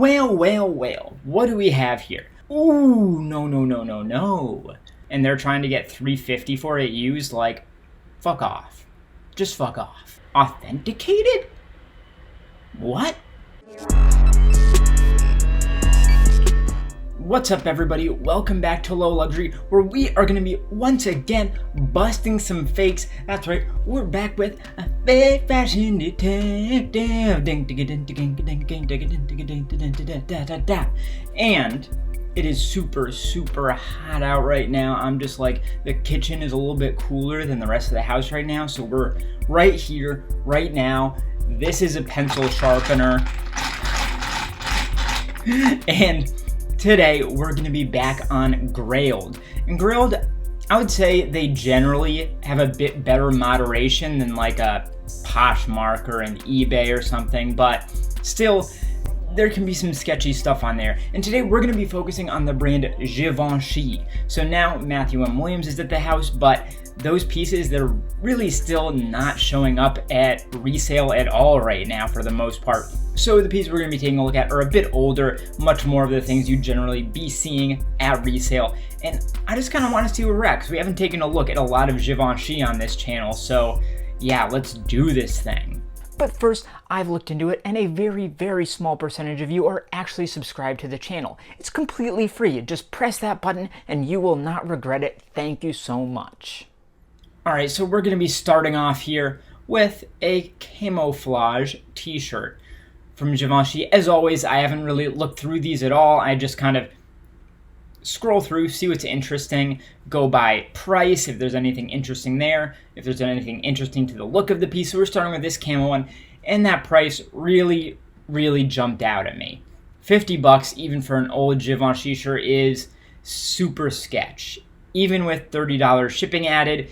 Well, what do we have here? Ooh, no. And they're trying to get $350 for it used, like, fuck off. Just fuck off. Authenticated? What? What's up, everybody? Welcome back to Low Luxury, where we are going to be once again busting some fakes. That's right, we're back with a fake fashion detective. And it is super hot out right now. I'm just like, the kitchen is a little bit cooler than the rest of the house right now. So we're right here, right now. This is a pencil sharpener. And today, we're going to be back on Grailed. And Grailed, I would say they generally have a bit better moderation than like a Poshmark or an eBay or something, but still, there can be some sketchy stuff on there. And today, we're going to be focusing on the brand Givenchy. So now, Matthew M. Williams is at the house, but those pieces, they're really still not showing up at resale at all right now for the most part. So the pieces we're going to be taking a look at are a bit older, much more of the things you'd generally be seeing at resale. And I just kind of want to see where we're at, because we haven't taken a look at a lot of Givenchy on this channel. So yeah, let's do this thing. But first, I've looked into it, and a very small percentage of you are actually subscribed to the channel. It's completely free. Just press that button and you will not regret it. Thank you so much. All right, so we're going to be starting off here with a camouflage t-shirt from Givenchy. As always, I haven't really looked through these at all. I just kind of scroll through, see what's interesting, go by price, if there's anything interesting there, if there's anything interesting to the look of the piece. So we're starting with this camo one, and that price really jumped out at me. $50, even for an old Givenchy shirt, is super sketch. Even with $30 shipping added,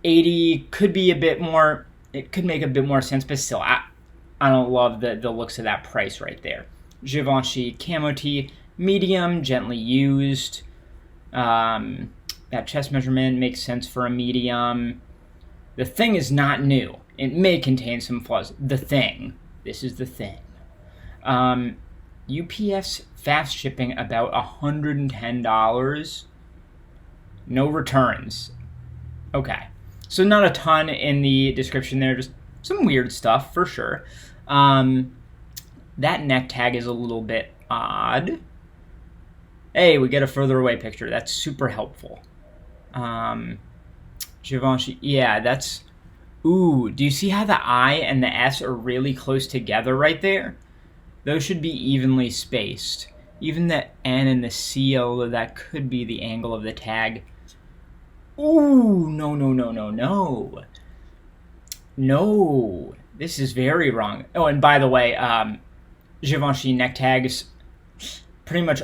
$80 could be a bit more, it could make a bit more sense, but still, I don't love the looks of that price right there. Givenchy camo tee, medium, gently used. That chest measurement makes sense for a medium. The thing is not new. It may contain some flaws. The thing. This is the thing. UPS fast shipping about $110. No returns. Okay. So not a ton in the description there, just some weird stuff for sure. That neck tag is a little bit odd. Hey, we get a further away picture. That's super helpful. Givenchy, yeah, that's... Ooh, do you see how the I and the S are really close together right there? Those should be evenly spaced. Even the N and the C, although that could be the angle of the tag. Ooh, no. No, this is very wrong. Oh, and by the way, Givenchy neck tags pretty much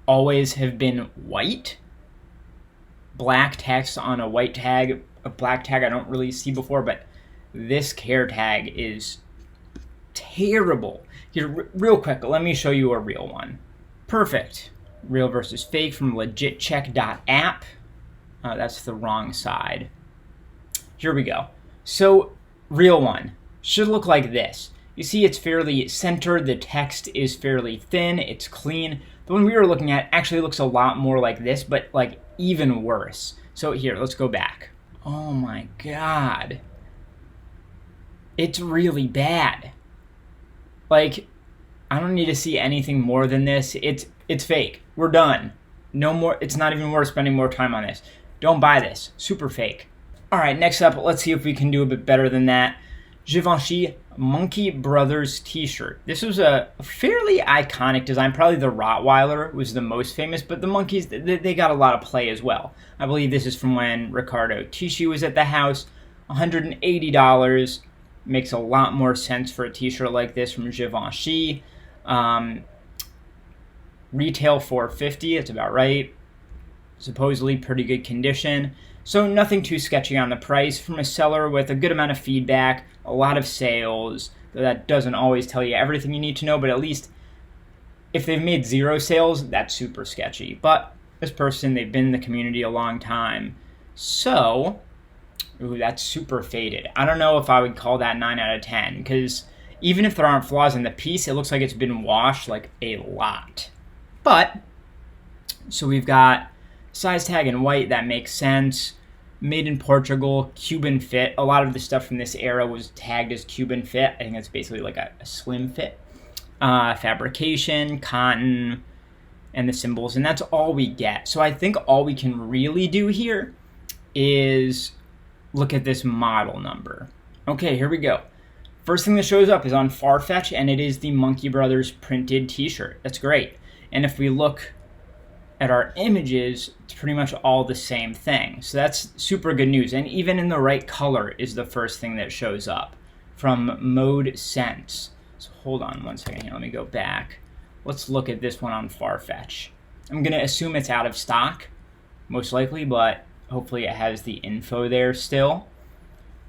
always have been white. Black text on a white tag. A black tag I don't really see before, but this care tag is terrible. Here, real quick, let me show you a real one. Perfect. Real versus fake from legitcheck.app. That's the wrong side. Here we go. So, real one should look like this. You see it's fairly centered, the text is fairly thin, it's clean. The one we were looking at actually looks a lot more like this, but like even worse. So here, let's go back. Oh my God. It's really bad. Like, I don't need to see anything more than this. It's fake. We're done. No more, it's not even worth spending more time on this. Don't buy this. Super fake. All right, next up, let's see if we can do a bit better than that. Givenchy Monkey Brothers t-shirt. This was a fairly iconic design. Probably the Rottweiler was the most famous, but the monkeys, they got a lot of play as well. I believe this is from when Riccardo Tisci was at the house. $180. Makes a lot more sense for a t-shirt like this from Givenchy. Retail $450, that's about right. Supposedly pretty good condition. So nothing too sketchy on the price from a seller with a good amount of feedback, a lot of sales. That doesn't always tell you everything you need to know, but at least if they've made 0 sales, that's super sketchy. But this person, they've been in the community a long time. So, ooh, that's super faded. I don't know if I would call that 9 out of 10, because even if there aren't flaws in the piece, it looks like it's been washed like a lot. But, so we've got size tag in white, that makes sense. Made in Portugal, Cuban fit. A lot of the stuff from this era was tagged as Cuban fit. I think that's basically like a slim fit. Fabrication, cotton, and the symbols, and that's all we get. So I think all we can really do here is look at this model number. Okay, here we go. First thing that shows up is on Farfetch, and it is the Monkey Brothers printed t-shirt. That's great. And if we look at our images, it's pretty much all the same thing. So that's super good news. And even in the right color is the first thing that shows up from Mode Sense. So hold on one second here. Let me go back. Let's look at this one on Farfetch. I'm going to assume it's out of stock, most likely, but hopefully it has the info there still.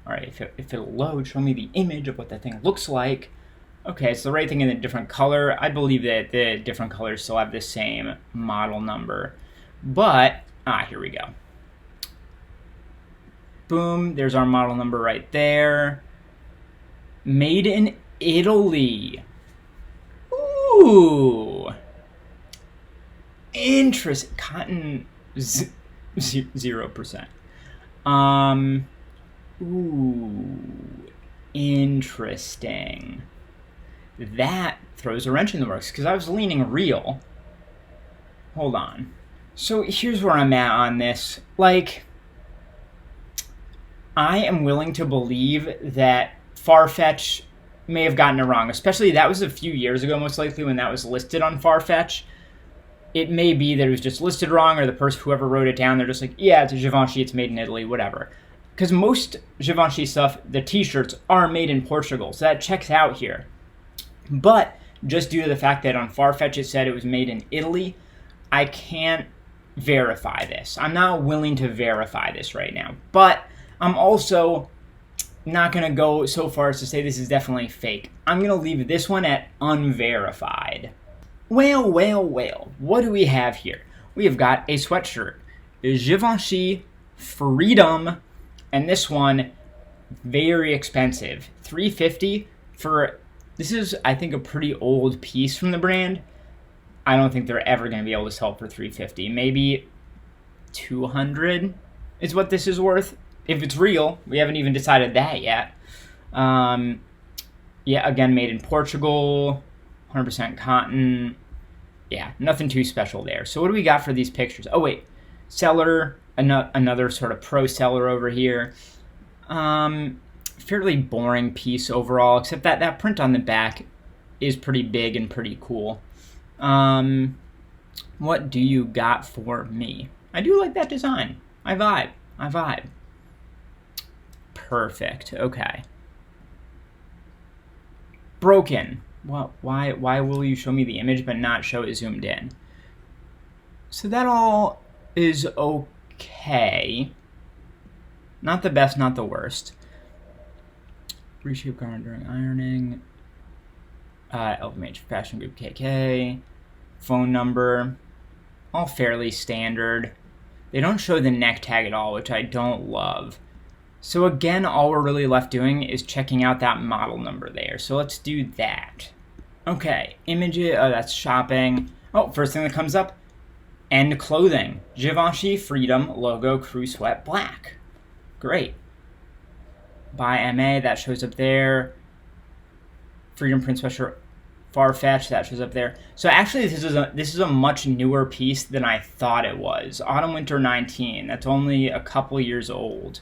All right, if it'll load, show me the image of what that thing looks like. Okay, it's the right thing in a different color. I believe that the different colors still have the same model number. But, here we go. Boom, there's our model number right there. Made in Italy. Ooh. Interesting. Cotton 0%. Ooh. Interesting. That throws a wrench in the works, because I was leaning real. Hold on. So here's where I'm at on this. Like, I am willing to believe that Farfetch may have gotten it wrong, especially that was a few years ago, most likely, when that was listed on Farfetch. It may be that it was just listed wrong, or the person, whoever wrote it down, they're just like, yeah, it's a Givenchy, it's made in Italy, whatever. Because most Givenchy stuff, the t-shirts, are made in Portugal, so that checks out here. But just due to the fact that on Farfetch it said it was made in Italy, I can't verify this. I'm not willing to verify this right now. But I'm also not going to go so far as to say this is definitely fake. I'm going to leave this one at unverified. Well, what do we have here? We have got a sweatshirt, Givenchy Freedom, and this one, very expensive, $350 for... This is, I think, a pretty old piece from the brand. I don't think they're ever going to be able to sell it for $350. Maybe $200 is what this is worth. If it's real, we haven't even decided that yet. Yeah, again, made in Portugal, 100% cotton. Yeah, nothing too special there. So what do we got for these pictures? Oh, wait. Seller, another sort of pro seller over here. Fairly boring piece overall, except that print on the back is pretty big and pretty cool. What do you got for me? I do like that design. I vibe. Perfect. Okay. Broken. Well, why will you show me the image but not show it zoomed in? So that all is okay. Not the best, not the worst. Reshape garment during ironing. LVMH Fashion Group KK. Phone number. All fairly standard. They don't show the neck tag at all, which I don't love. So again, all we're really left doing is checking out that model number there. So let's do that. Okay, images. Oh, that's shopping. Oh, first thing that comes up. End clothing. Givenchy Freedom logo crew sweat black. Great. By MA, that shows up there. Freedom print sweatshirt, Farfetch, that shows up there. So actually, this is a much newer piece than I thought it was. Autumn Winter 19. That's only a couple years old.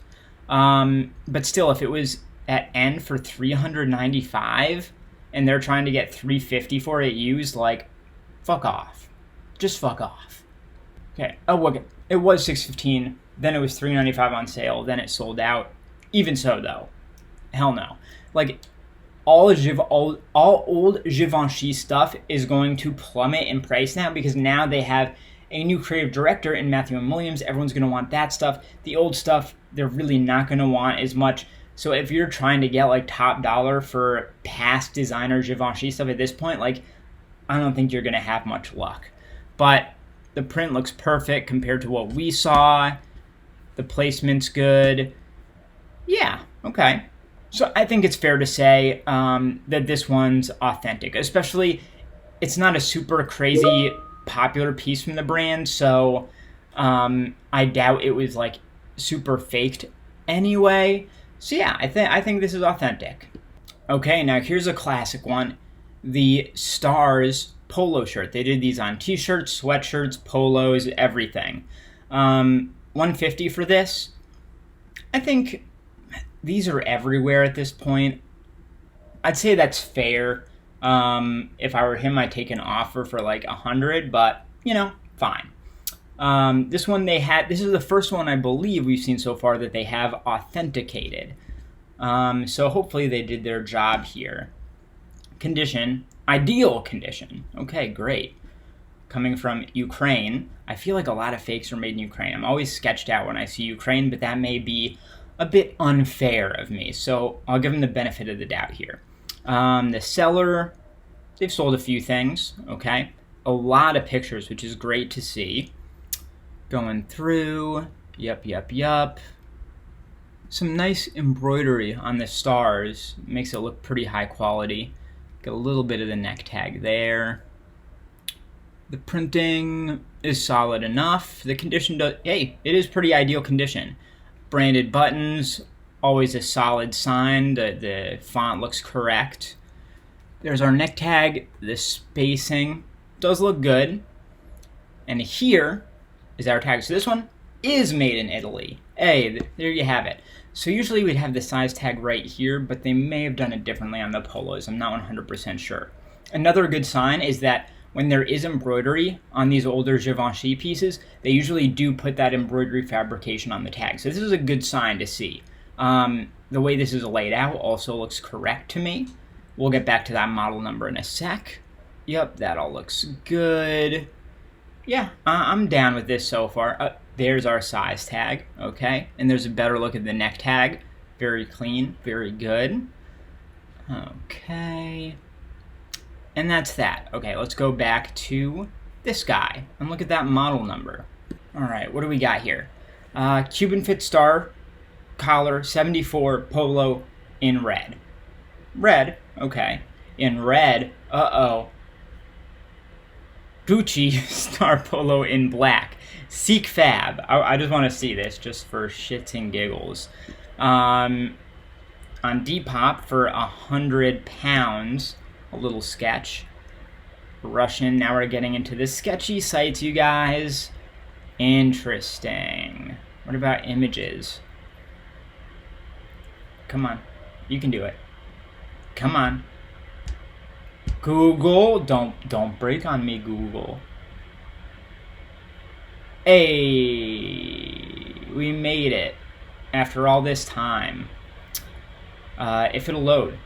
But still, if it was at end for $395 and they're trying to get $350 for it used, like, fuck off. Just fuck off. Okay. Oh, okay. It was $615. Then it was $395 on sale. Then it sold out. Even so, though, hell no. Like, all old Givenchy stuff is going to plummet in price now, because now they have a new creative director in Matthew M. Williams. Everyone's going to want that stuff. The old stuff, they're really not going to want as much. So if you're trying to get, like, top dollar for past designer Givenchy stuff at this point, like, I don't think you're going to have much luck. But the print looks perfect compared to what we saw. The placement's good. Yeah, okay. So I think it's fair to say that this one's authentic, especially it's not a super crazy popular piece from the brand, so I doubt it was like super faked anyway. So yeah, I think this is authentic. Okay, now here's a classic one, the Stars polo shirt. They did these on t-shirts, sweatshirts, polos, everything. 150 for this. I think these are everywhere at this point. I'd say that's fair. If I were him, I'd take an offer for like 100, but fine. This one this is the first one I believe we've seen so far that they have authenticated. So hopefully they did their job here. Condition, ideal condition. Okay, great. Coming from Ukraine. I feel like a lot of fakes are made in Ukraine. I'm always sketched out when I see Ukraine, but that may be a bit unfair of me. So I'll give them the benefit of the doubt here. The seller, they've sold a few things, okay? A lot of pictures, which is great to see. Going through, yup. Some nice embroidery on the stars. Makes it look pretty high quality. Got a little bit of the neck tag there. The printing is solid enough. The condition it is pretty ideal condition. Branded buttons, always a solid sign. The font looks correct. There's our neck tag. The spacing does look good. And here is our tag. So this one is made in Italy. Hey, there you have it. So usually we'd have the size tag right here, but they may have done it differently on the polos. I'm not 100% sure. Another good sign is that when there is embroidery on these older Givenchy pieces, they usually do put that embroidery fabrication on the tag. So this is a good sign to see. The way this is laid out also looks correct to me. We'll get back to that model number in a sec. Yep, that all looks good. Yeah, I'm down with this so far. There's our size tag, okay? And there's a better look at the neck tag. Very clean, very good. Okay. And that's that. Okay, let's go back to this guy and look at that model number. All right, what do we got here? Cuban fit star, collar, 74, polo in red. Red, okay. In red, Gucci star polo in black. Seek Fab. I just want to see this just for shits and giggles. On Depop for £100. A little sketch. Russian. Now we're getting into the sketchy sites, you guys. Interesting. What about images? Come on. You can do it. Come on. Google, don't break on me, Google. Hey, we made it after all this time. If it'll load.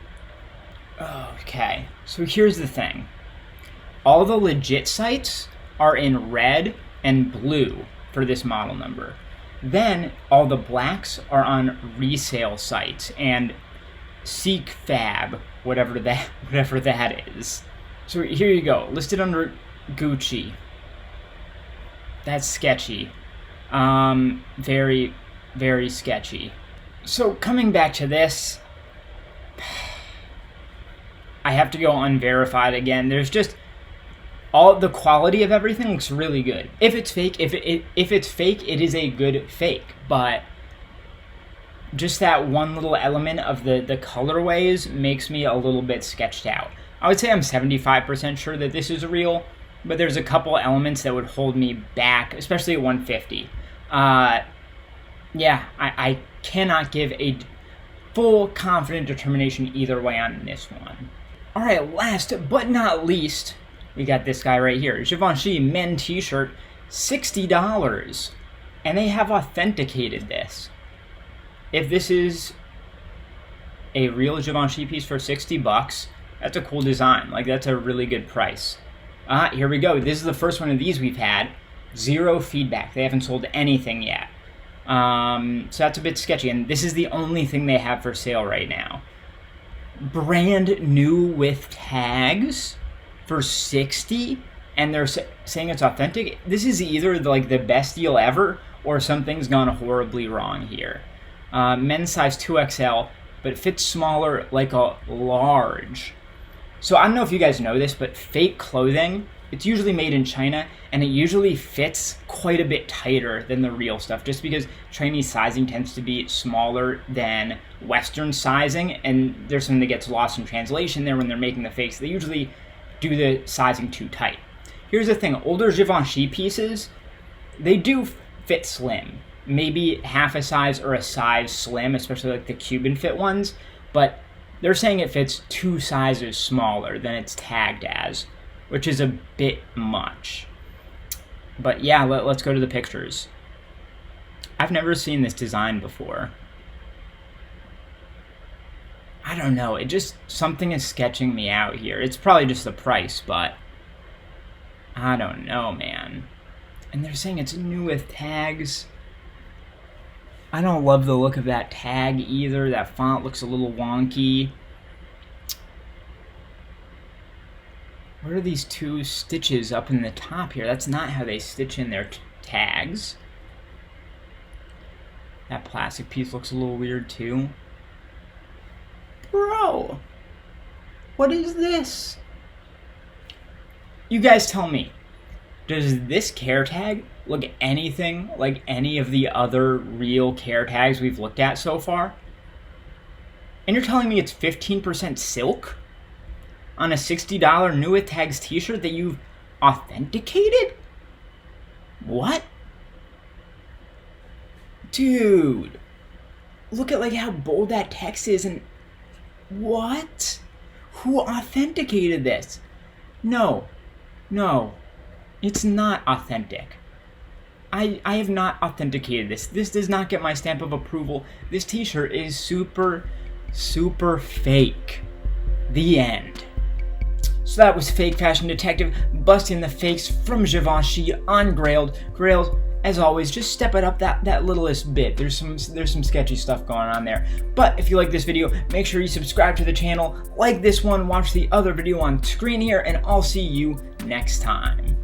Okay, so here's the thing. All the legit sites are in red and blue for this model number. Then all the blacks are on resale sites and Seek Fab, whatever that is. So here you go, listed under Gucci. That's sketchy. Very, very sketchy. So coming back to this, I have to go unverified again. There's just all the quality of everything looks really good. If it's fake, if it's fake, it is a good fake. But just that one little element of the colorways makes me a little bit sketched out. I would say I'm 75% sure that this is real, but there's a couple elements that would hold me back, especially at 150. Yeah, I cannot give a full confident determination either way on this one. All right, last but not least, we got this guy right here. Givenchy men t-shirt, $60. And they have authenticated this. If this is a real Givenchy piece for $60, that's a cool design. Like, that's a really good price. Here we go. This is the first one of these we've had. 0 feedback. They haven't sold anything yet. So that's a bit sketchy. And this is the only thing they have for sale right now. Brand new with tags for $60, and they're saying it's authentic. This is either the best deal ever, or something's gone horribly wrong here. Men's size 2XL, but it fits smaller like a large. So I don't know if you guys know this, but fake clothing, it's usually made in China, and it usually fits quite a bit tighter than the real stuff, just because Chinese sizing tends to be smaller than Western sizing, and there's something that gets lost in translation there when they're making the fakes. They usually do the sizing too tight. Here's the thing, older Givenchy pieces, they do fit slim. Maybe half a size or a size slim, especially like the Cuban fit ones, but they're saying it fits 2 sizes smaller than it's tagged as, which is a bit much. But yeah, let's go to the pictures. I've never seen this design before. I don't know, something is sketching me out here. It's probably just the price, but I don't know, man. And they're saying it's new with tags. I don't love the look of that tag either. That font looks a little wonky. What are these 2 stitches up in the top here? That's not how they stitch in their tags. That plastic piece looks a little weird too. Bro, what is this? You guys tell me, does this care tag look anything like any of the other real care tags we've looked at so far? And you're telling me it's 15% silk on a $60 new with tags t-shirt that you've authenticated? What? Dude, look at like how bold that text is, and what? Who authenticated this? No, it's not authentic. I have not authenticated this. This does not get my stamp of approval. This t-shirt is super fake. The end. So that was Fake Fashion Detective busting the fakes from Givenchy on Grailed. Grailed, as always, just step it up that littlest bit. There's some sketchy stuff going on there. But if you like this video, make sure you subscribe to the channel, like this one, watch the other video on screen here, and I'll see you next time.